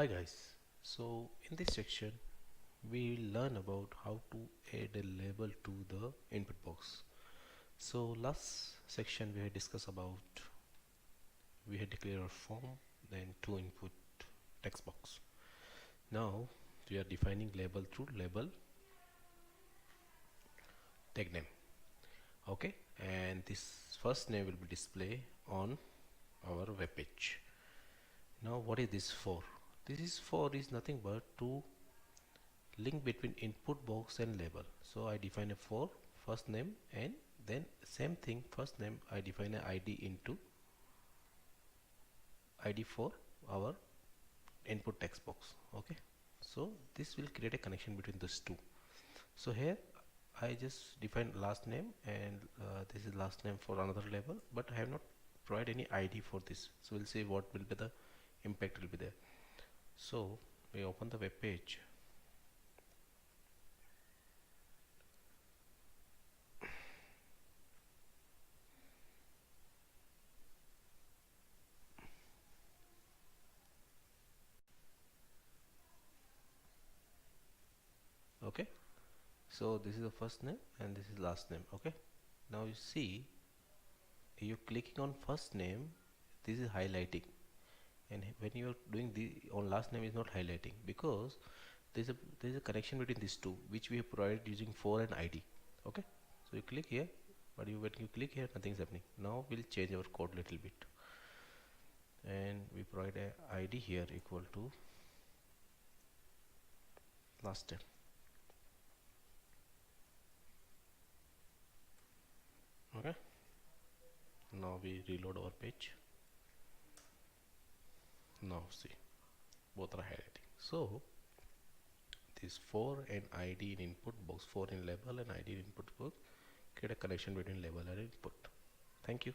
Hi guys, so in this section we will learn about how to add a label to the input box. So last section we had discussed about we had declared a form, then two input text box. Now we are defining label through label tag name. Okay, and this first name will be displayed on our web page. Now what is this for? This is for is nothing but to link between input box and label. So I define a for first name, and then same thing, first name I define a id into id for our input text box. Okay, so this will create a connection between those two. So here I just define last name, and this is last name for another label, but I have not provided any id for this. So we'll see what will be the impact will be there. So we open the web page. Okay, so this is the first name and this is last name. Okay, now you see you clicking on first name, this is highlighting, and when you are doing the on last name is not highlighting, because there is a connection between these two which we have provided using for and id. Okay, so you click here, but when you click here nothing is happening. Now we'll change our code little bit, and we provide a id here equal to last name. Okay, now we reload our page. Now see, both are highlighting. So this for and id in input box, for in label and id in input box, create a connection between label and input. Thank you.